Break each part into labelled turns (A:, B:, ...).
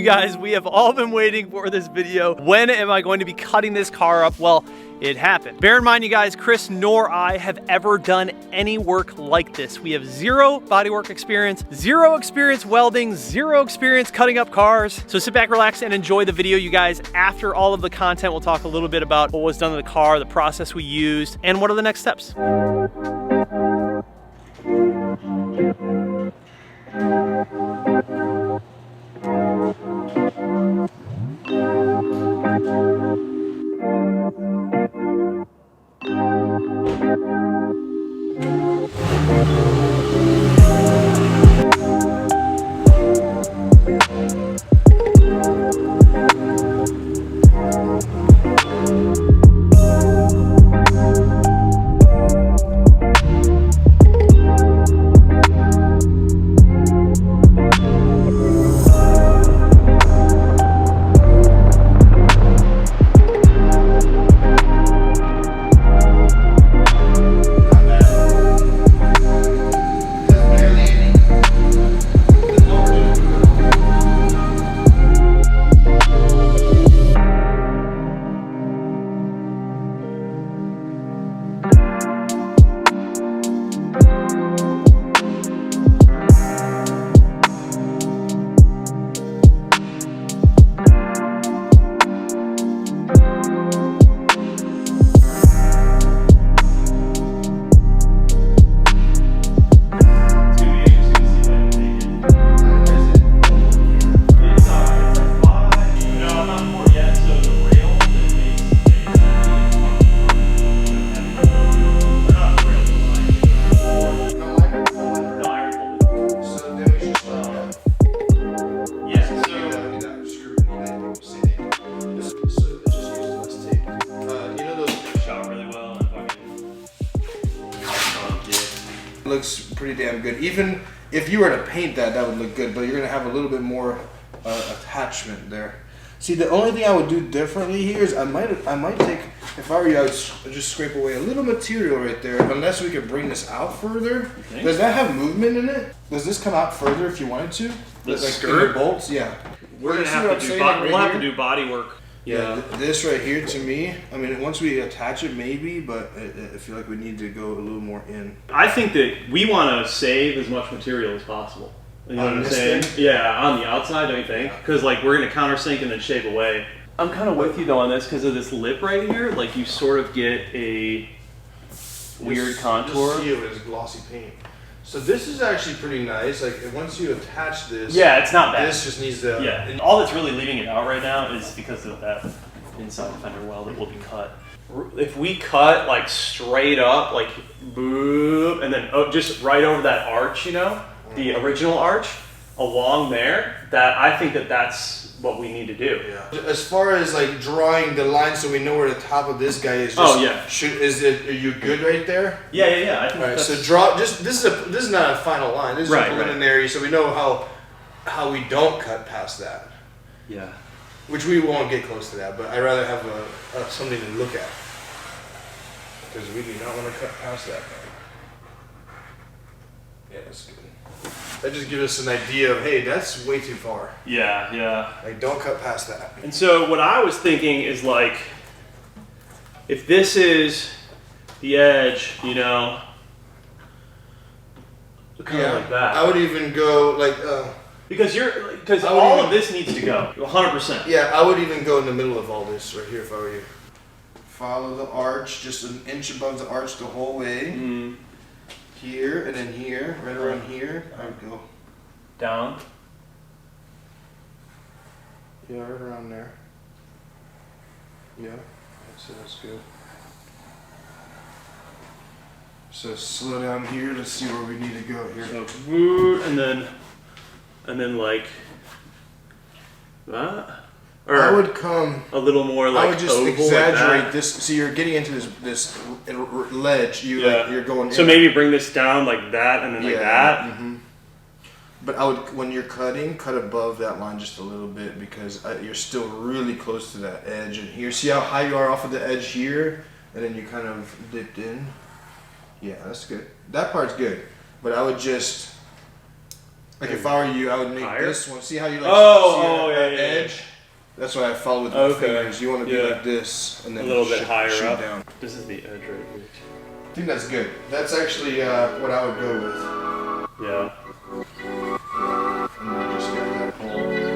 A: You guys, we have all been waiting for this video. When am I going to be cutting this car up? Well, it happened. Bear in mind, you guys, Chris nor I have ever done any work like this. We have zero bodywork experience, zero experience welding, zero experience cutting up cars. So sit back, relax, and enjoy the video, you guys. After all of the content, we'll talk a little bit about what was done to the car, the process we used, and what are the next steps.
B: Looks pretty damn good. Even if you were to paint that, that would look good, but you're gonna have a little bit more attachment there. See, the only thing I would do differently here is I might take, if I were you, I would just scrape away a little material right there, unless we could bring this out further. Does that have movement in it? Does this come out further if you wanted to?
A: The
B: like
A: skirt?
B: The bolts? Yeah.
A: We're gonna have to do we'll have to do body work.
B: Yeah, this right here to me, I mean, once we attach it maybe, but I feel like we need to go a little more in.
A: I think that we want to save as much material as possible. You know what I'm saying?
B: Thing?
A: Yeah, on the outside, don't you think? Because like we're gonna countersink and then shave away. I'm kind of with you though on this because of this lip right here. Like you sort of get a weird contour.
B: You'll see it as glossy paint. So this is actually pretty nice. Like once you attach this,
A: yeah, it's not bad.
B: This just needs to.
A: Yeah, and all that's really leaving it out right now is because of that inside fender well that will be cut. If we cut like straight up, like boop, and then just right over that arch, you know, the original arch along there, that I think that that's what we need to do.
B: Yeah. As far as like drawing the line so we know where the top of this guy is.
A: Oh yeah.
B: Are you good right there?
A: Yeah. I think
B: right. So draw. This is not a final line. This is a preliminary, so we know how we don't cut past that.
A: Yeah.
B: Which we won't get close to that, but I'd rather have something to look at because we do not want to cut past that. Yeah, that's good. That just gives us an idea of, hey, that's way too far.
A: Yeah.
B: Like, don't cut past that.
A: And so what I was thinking is like, if this is the edge, you know, kind of like that.
B: I would even go like.
A: Because all of this needs to go 100%.
B: Yeah, I would even go in the middle of all this right here if I were you. Follow the arch, just an inch above the arch the whole way.
A: Mm.
B: Here and then here, right around here. I would go
A: down.
B: Yeah, right around there. Yeah, that's good. So slow down here. Let's see where we need to go here.
A: So and then like that. Or
B: I would come
A: a little more like
B: I would just exaggerate like this. So you're getting into this ledge. You're going.
A: So maybe bring this down like that, and then like that.
B: Mm-hmm. But I would, when you're cutting, cut above that line just a little bit because you're still really close to that edge. And here, see how high you are off of the edge here, and then you kind of dipped in. Yeah, that's good. That part's good. But I would just Like if I were you, I would make
A: higher?
B: this one. See how you like
A: yeah,
B: edge? That's why I follow with the fingers. You want to be like this, and then
A: a little bit higher
B: shoot
A: up.
B: Down.
A: This is the edge right here.
B: I think that's good. That's actually what I would go with.
A: Yeah.
B: And then just get that hole.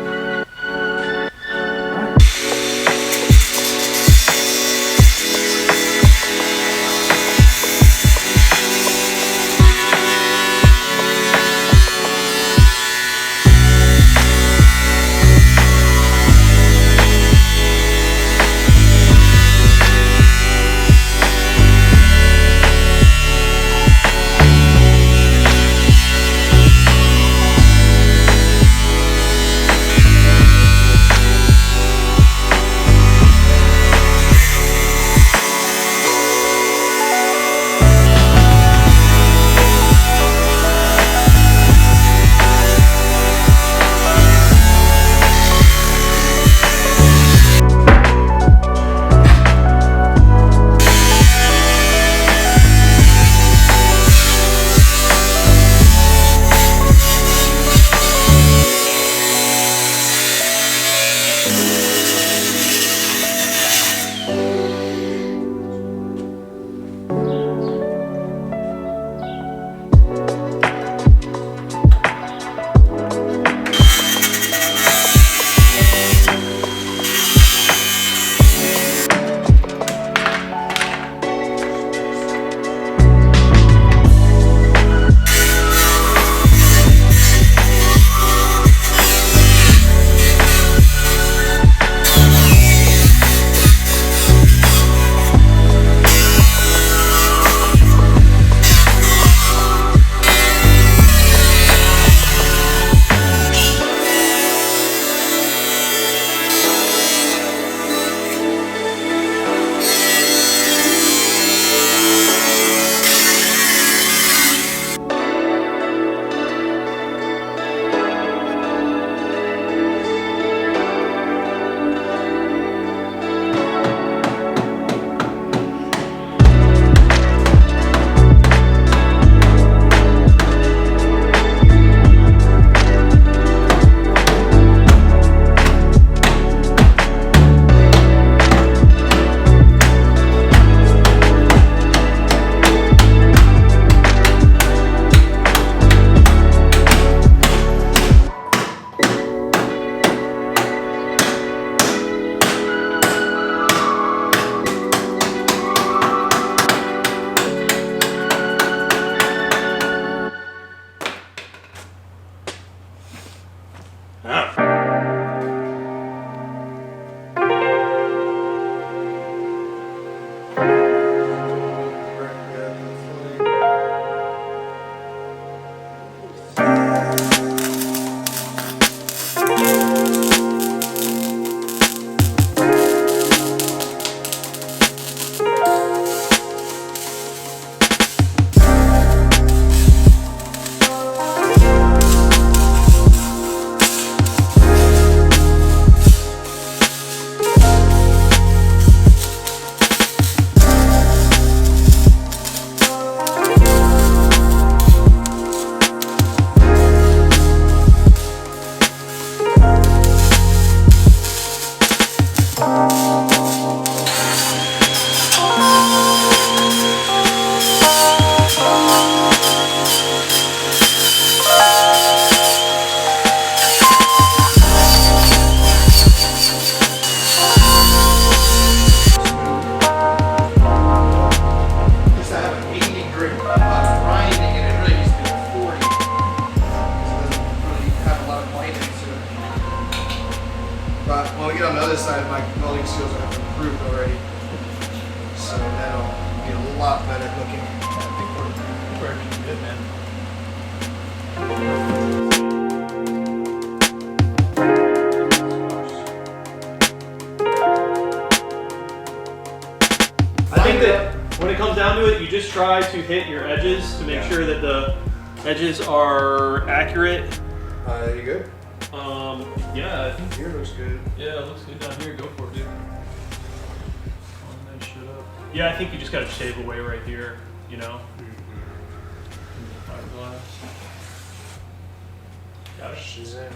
B: welding skills have improved already. So that'll be a lot better looking.
A: I think we're actually good, man. I think that when it comes down to it, you just try to hit your edges to make sure that the edges are accurate.
B: You good?
A: Yeah, I think
B: here looks good.
A: Yeah, it looks good down here. Go for it, dude. Line that shit up. Yeah, I think you just gotta shave away right here, you know? Fiberglass.
B: She's in.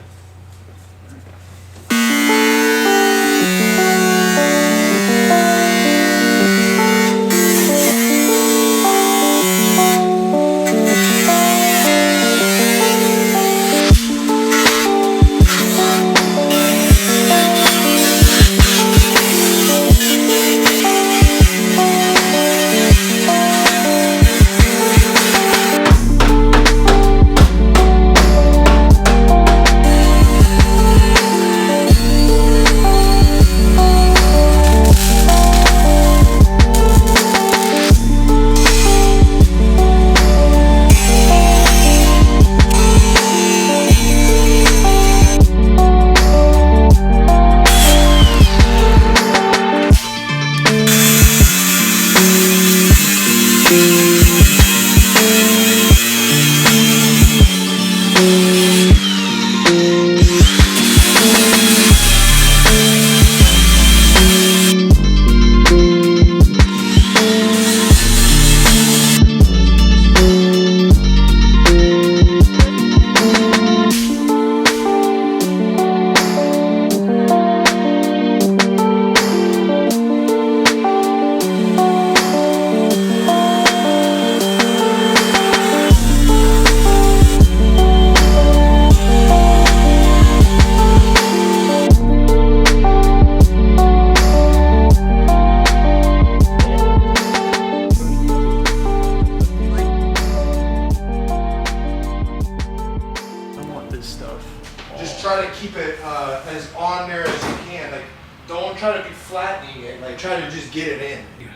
B: Just try to keep it as on there as you can. Like, don't try to be flattening it. Like, try to just get it in. You're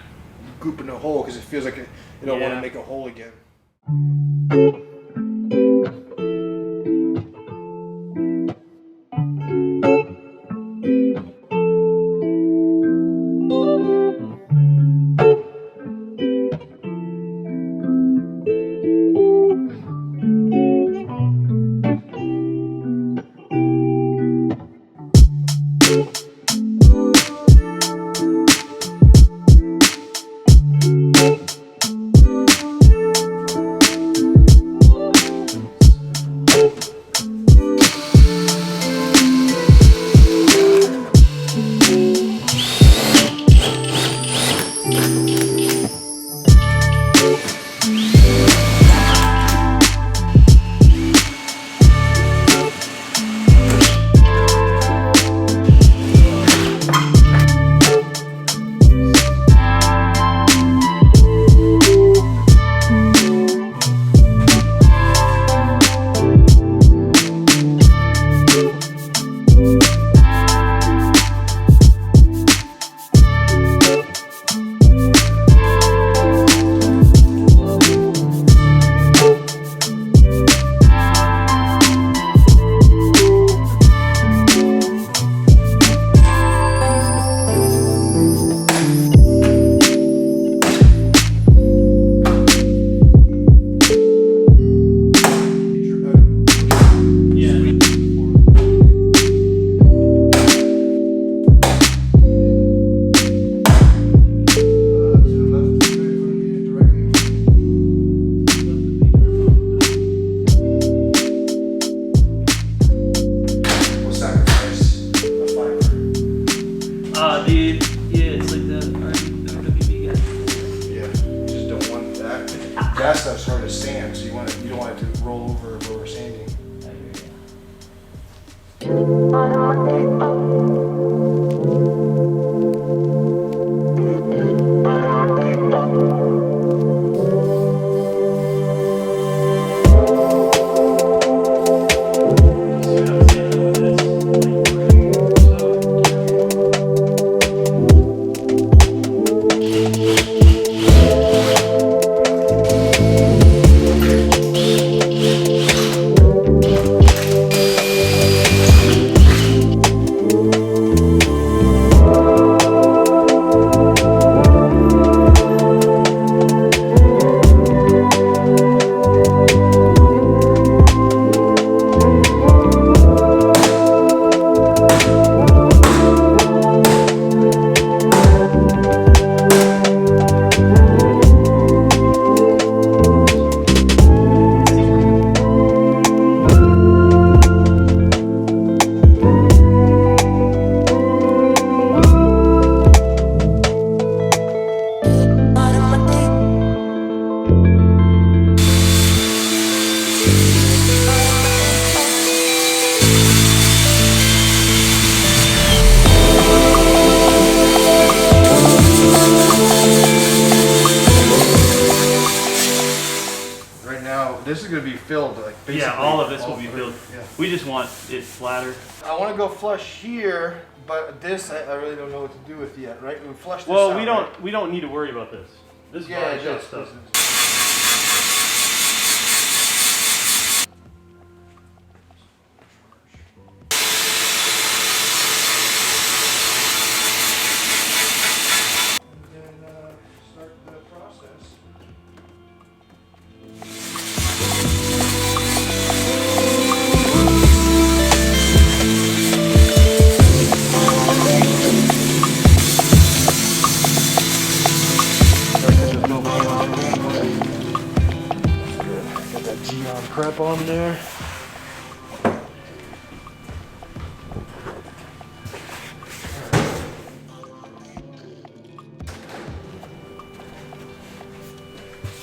B: gooping a hole because it feels like you don't want to make a hole again. That stuff's hard to sand, so you don't want it to roll over where we're sanding. Now this is going to be filled, like basically.
A: Yeah, all of this will be filled.
B: Yeah.
A: We just want it flatter.
B: I want to go flush here, but this I really don't know what to do with yet, right? We flush this
A: Well,
B: out,
A: we don't need to worry about this. This is already shut stuff.
B: Prep on there.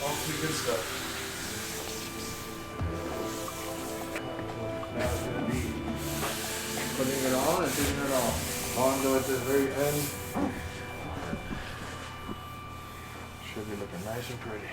B: All pretty good stuff. Now it's going to be putting it on and taking it off. On to at the very end. Should be looking nice and pretty.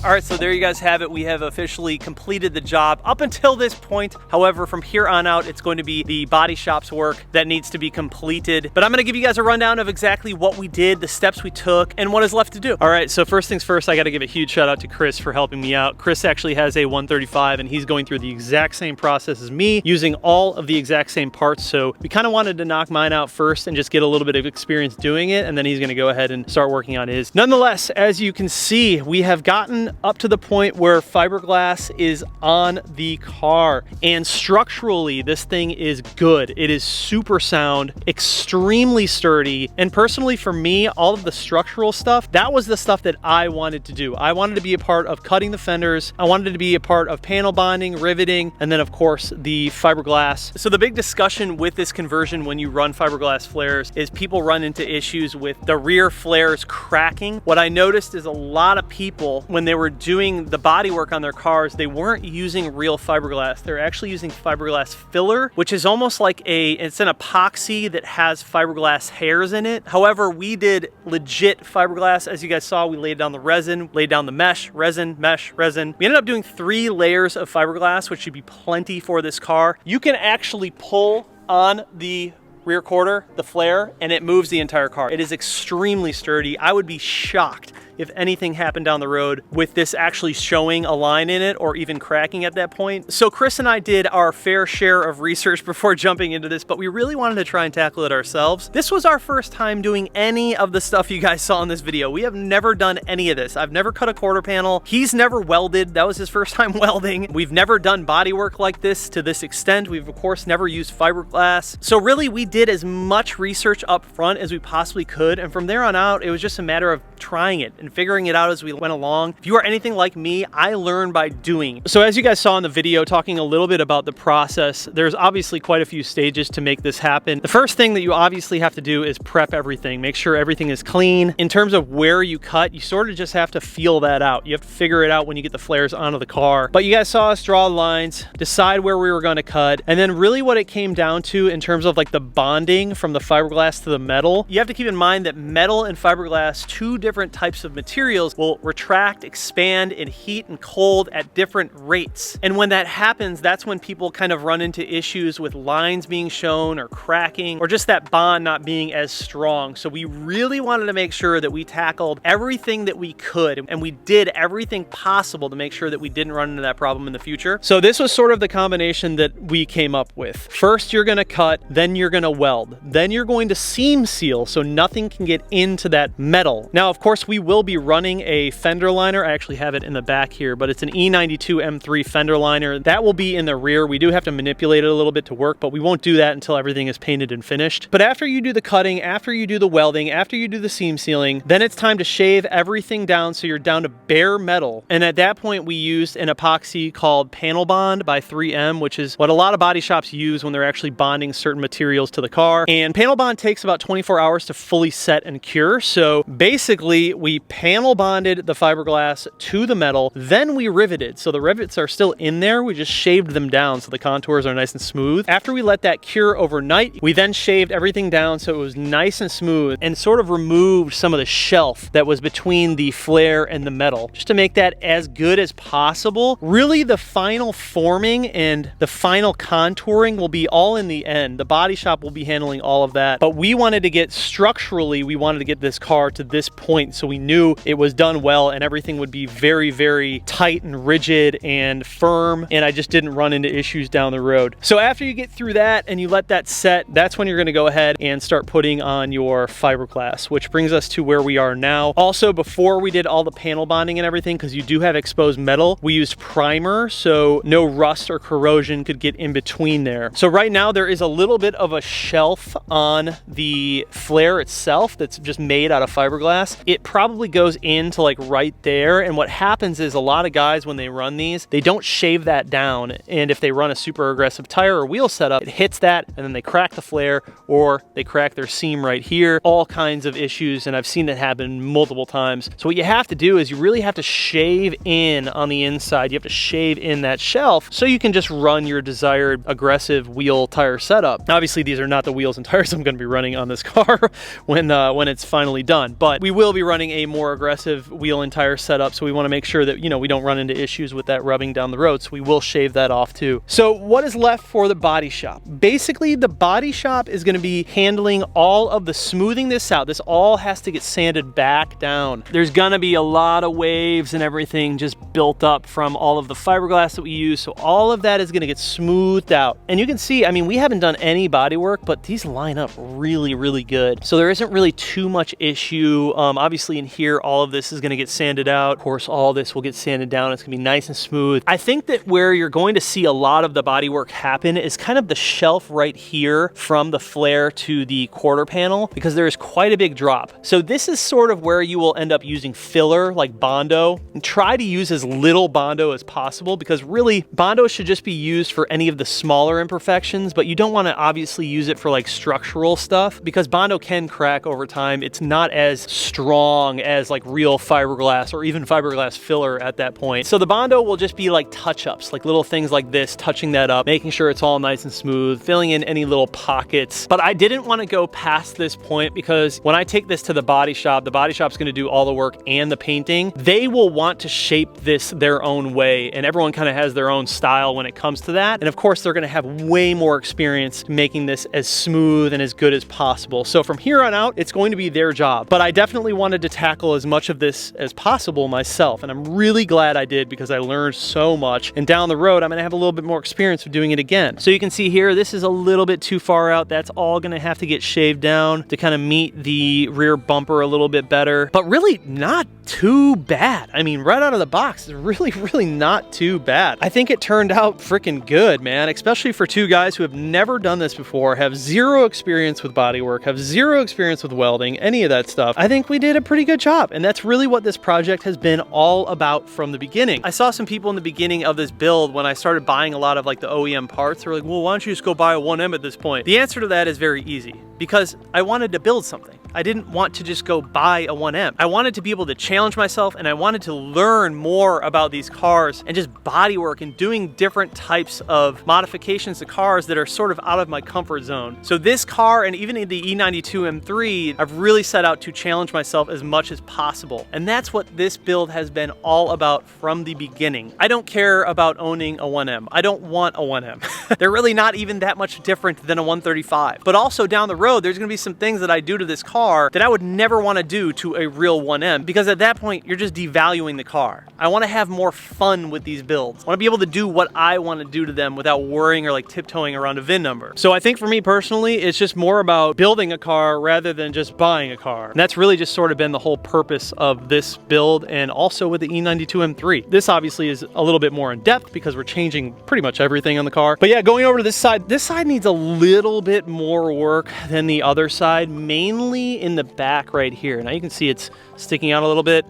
A: All right, so there you guys have it. We have officially completed the job up until this point. However, from here on out, it's going to be the body shop's work that needs to be completed. But I'm gonna give you guys a rundown of exactly what we did, the steps we took, and what is left to do. All right, so first things first, I gotta give a huge shout out to Chris for helping me out. Chris actually has a 135 and he's going through the exact same process as me, using all of the exact same parts. So we kind of wanted to knock mine out first and just get a little bit of experience doing it, and then he's gonna go ahead and start working on his. Nonetheless, as you can see, we have gotten even up to the point where fiberglass is on the car. And structurally, this thing is good. It is super sound, extremely sturdy. And personally for me, all of the structural stuff, that was the stuff that I wanted to do. I wanted to be a part of cutting the fenders. I wanted to be a part of panel bonding, riveting, and then of course the fiberglass. So the big discussion with this conversion when you run fiberglass flares is people run into issues with the rear flares cracking. What I noticed is a lot of people, when they were doing the body work on their cars, they weren't using real fiberglass. They're actually using fiberglass filler, which is almost like it's an epoxy that has fiberglass hairs in it. However, we did legit fiberglass. As you guys saw, we laid down the resin, laid down the mesh, resin, mesh, resin. We ended up doing 3 layers of fiberglass, which should be plenty for this car. You can actually pull on the rear quarter, the flare, and it moves the entire car. It is extremely sturdy. I would be shocked if anything happened down the road with this actually showing a line in it or even cracking at that point. So Chris and I did our fair share of research before jumping into this, but we really wanted to try and tackle it ourselves. This was our first time doing any of the stuff you guys saw in this video. We have never done any of this. I've never cut a quarter panel. He's never welded. That was his first time welding. We've never done body work like this to this extent. We've of course never used fiberglass. So really we did as much research up front as we possibly could. And from there on out, it was just a matter of trying it and figuring it out as we went along. If you are anything like me, I learned by doing. So as you guys saw in the video, talking a little bit about the process, there's obviously quite a few stages to make this happen. The first thing that you obviously have to do is prep everything. Make sure everything is clean. In terms of where you cut, you sort of just have to feel that out. You have to figure it out when you get the flares onto the car. But you guys saw us draw lines, decide where we were going to cut, and then really what it came down to in terms of like the bonding from the fiberglass to the metal, you have to keep in mind that metal and fiberglass, 2 different types of materials, will retract, expand, and heat and cold at different rates. And when that happens, that's when people kind of run into issues with lines being shown or cracking or just that bond not being as strong. So we really wanted to make sure that we tackled everything that we could, and we did everything possible to make sure that we didn't run into that problem in the future. So this was sort of the combination that we came up with. First, you're gonna cut, then you're gonna weld, then you're going to seam seal so nothing can get into that metal. Now, of course, we will be running a fender liner. I actually have it in the back here, but it's an E92 M3 fender liner. That will be in the rear. We do have to manipulate it a little bit to work, but we won't do that until everything is painted and finished. But after you do the cutting, after you do the welding, after you do the seam sealing, then it's time to shave everything down so you're down to bare metal. And at that point, we used an epoxy called Panel Bond by 3M, which is what a lot of body shops use when they're actually bonding certain materials to the car. And Panel Bond takes about 24 hours to fully set and cure. So basically, we panel bonded the fiberglass to the metal, then we riveted. So the rivets are still in there. We just shaved them down so the contours are nice and smooth. After we let that cure overnight, we then shaved everything down so it was nice and smooth and sort of removed some of the shelf that was between the flare and the metal, just to make that as good as possible. Really, the final forming and the final contouring will be all in the end. The body shop will be handling all of that, but we wanted to get structurally, we wanted to get this car to this point so we knew it was done well and everything would be very, very tight and rigid and firm, and I just didn't run into issues down the road. So after you get through that and you let that set, that's when you're going to go ahead and start putting on your fiberglass, which brings us to where we are now. Also, before we did all the panel bonding and everything, because you do have exposed metal, we used primer so no rust or corrosion could get in between there. So right now there is a little bit of a shelf on the flare itself that's just made out of fiberglass. It probably goes into like right there, and what happens is a lot of guys when they run these, they don't shave that down, and if they run a super aggressive tire or wheel setup, it hits that and then they crack the flare or they crack their seam right here. All kinds of issues, and I've seen that happen multiple times. So what you have to do is you really have to shave in on the inside. You have to shave in that shelf so you can just run your desired aggressive wheel tire setup. Obviously these are not the wheels and tires I'm going to be running on this car when it's finally done, but we will be running a more aggressive wheel and tire setup, so we want to make sure that, you know, we don't run into issues with that rubbing down the road, so we will shave that off too. So what is left for the body shop? Basically, the body shop is going to be handling all of the smoothing this out. This all has to get sanded back down. There's going to be a lot of waves and everything just built up from all of the fiberglass that we use, so all of that is going to get smoothed out. And you can see, I mean, we haven't done any body work, but these line up really, really good. So there isn't really too much issue. Obviously in here, here, all of this is gonna get sanded out. Of course, all this will get sanded down. It's gonna be nice and smooth. I think that where you're going to see a lot of the bodywork happen is kind of the shelf right here from the flare to the quarter panel, because there is quite a big drop. So this is sort of where you will end up using filler like Bondo, and try to use as little Bondo as possible, because really Bondo should just be used for any of the smaller imperfections, but you don't want to obviously use it for like structural stuff, because Bondo can crack over time. It's not as strong as like real fiberglass or even fiberglass filler at that point. So the Bondo will just be like touch-ups, like little things like this, touching that up, making sure it's all nice and smooth, filling in any little pockets. But I didn't want to go past this point, because when I take this to the body shop's going to do all the work and the painting. They will want to shape this their own way, and everyone kind of has their own style when it comes to that. And of course, they're going to have way more experience making this as smooth and as good as possible. So from here on out, it's going to be their job. But I definitely wanted to tackle as much of this as possible myself, and I'm really glad I did, because I learned so much. And down the road, I'm going to have a little bit more experience with doing it again. So you can see here, this is a little bit too far out. That's all going to have to get shaved down to kind of meet the rear bumper a little bit better, but really not too bad. I mean, right out of the box, it's really not too bad. I think it turned out freaking good, man, especially for two guys who have never done this before, have zero experience with bodywork, have zero experience with welding, any of that stuff. I think we did a pretty good job, and that's really what this project has been all about from the beginning. I saw some people in the beginning of this build, when I started buying a lot of like the OEM parts, they were like, well, why don't you just go buy a 1M at this point? The answer to that is very easy, because I wanted to build something. I didn't want to just go buy a 1M. I wanted to be able to challenge myself, and I wanted to learn more about these cars and just bodywork and doing different types of modifications to cars that are sort of out of my comfort zone. So this car, and even in the E92 M3, I've really set out to challenge myself as much as possible. And that's what this build has been all about from the beginning. I don't care about owning a 1M. I don't want a 1M. They're really not even that much different than a 135. But also down the road, there's gonna be some things that I do to this car that I would never want to do to a real 1M, because at that point you're just devaluing the car. I want to have more fun with these builds. I want to be able to do what I want to do to them without worrying or like tiptoeing around a VIN number. So I think for me personally, it's just more about building a car rather than just buying a car. And that's really just sort of been the whole purpose of this build, and also with the E92 M3. This obviously is a little bit more in depth because we're changing pretty much everything on the car. But yeah, going over to this side needs a little bit more work than the other side, mainly in the back right here. Now you can see it's sticking out a little bit.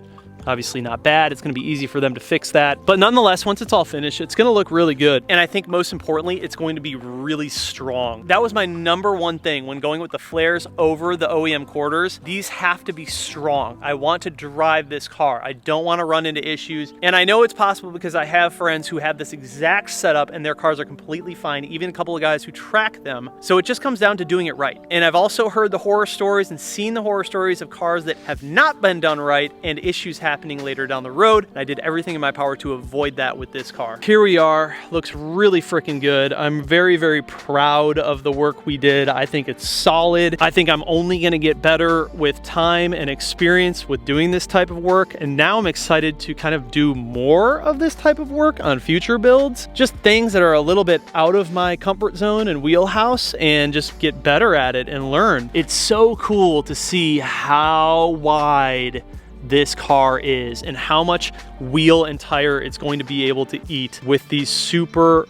A: Obviously not bad. It's going to be easy for them to fix that. But nonetheless, once it's all finished, it's going to look really good. And I think most importantly, it's going to be really strong. That was my #1 thing when going with the flares over the OEM quarters. These have to be strong. I want to drive this car. I don't want to run into issues. And I know it's possible, because I have friends who have this exact setup and their cars are completely fine, even a couple of guys who track them. So it just comes down to doing it right. And I've also heard the horror stories and seen the horror stories of cars that have not been done right and issues happening later down the road. And I did everything in my power to avoid that with this car. Here we are. Looks really freaking good. I'm very proud of the work we did. I think it's solid. I think I'm only going to get better with time and experience with doing this type of work. And now I'm excited to kind of do more of this type of work on future builds. Just things that are a little bit out of my comfort zone and wheelhouse, and just get better at it and learn. It's so cool to see how wide this car is and how much wheel and tire it's going to be able to eat with these super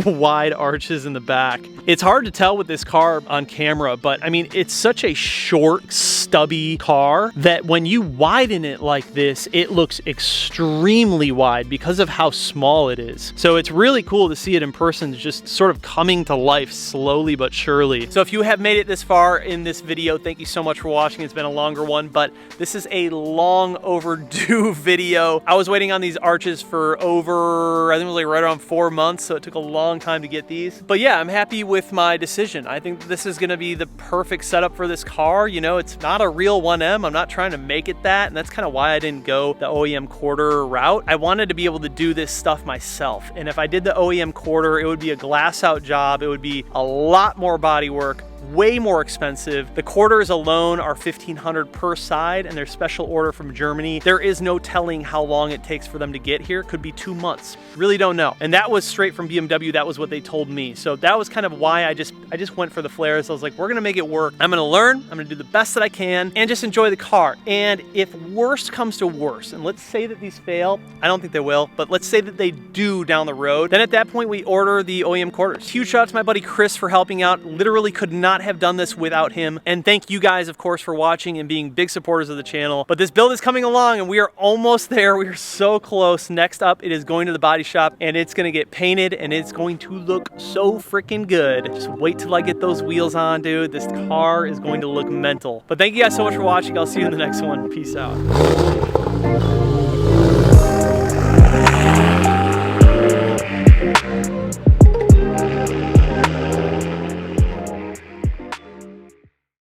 A: wide arches in the back. It's hard to tell with this car on camera, but I mean, it's such a short, stubby car that when you widen it like this, it looks extremely wide because of how small it is. So it's really cool to see it in person, just sort of coming to life slowly but surely. So if you have made it this far in this video, thank you so much for watching. It's been a longer one, but this is a long overdue video. I was waiting on these arches for over, I think it was like right around 4 months, so it took a long time to get these. But yeah, I'm happy with my decision. I think this is gonna be the perfect setup for this car. You know, it's not a real 1M. I'm not trying to make it that, and that's kind of why I didn't go the OEM quarter route. I wanted to be able to do this stuff myself, and if I did the OEM quarter, it would be a glass out job. It would be a lot more body work, way more expensive. The quarters alone are $1,500 per side, and they're special order from Germany. There is no telling how long it takes for them to get here. Could be 2 months. Really don't know. And that was straight from BMW. That was what they told me. So that was kind of why I just went for the FLARES. I was like, we're gonna make it work. I'm gonna learn, I'm gonna do the best that I can, and just enjoy the car. And if worst comes to worst, and let's say that these fail, I don't think they will, but let's say that they do down the road, then at that point we order the OEM quarters. Huge shout out to my buddy Chris for helping out. Literally could not have done this without him. And thank you guys, of course, for watching and being big supporters of the channel. But this build is coming along and we are almost there. We are so close. Next up, it is going to the body shop and it's gonna get painted and it's going to look so freaking good. Just wait till I get those wheels on, dude. This car is going to look mental. But thank you guys so much for watching. I'll see you in the next one. Peace out.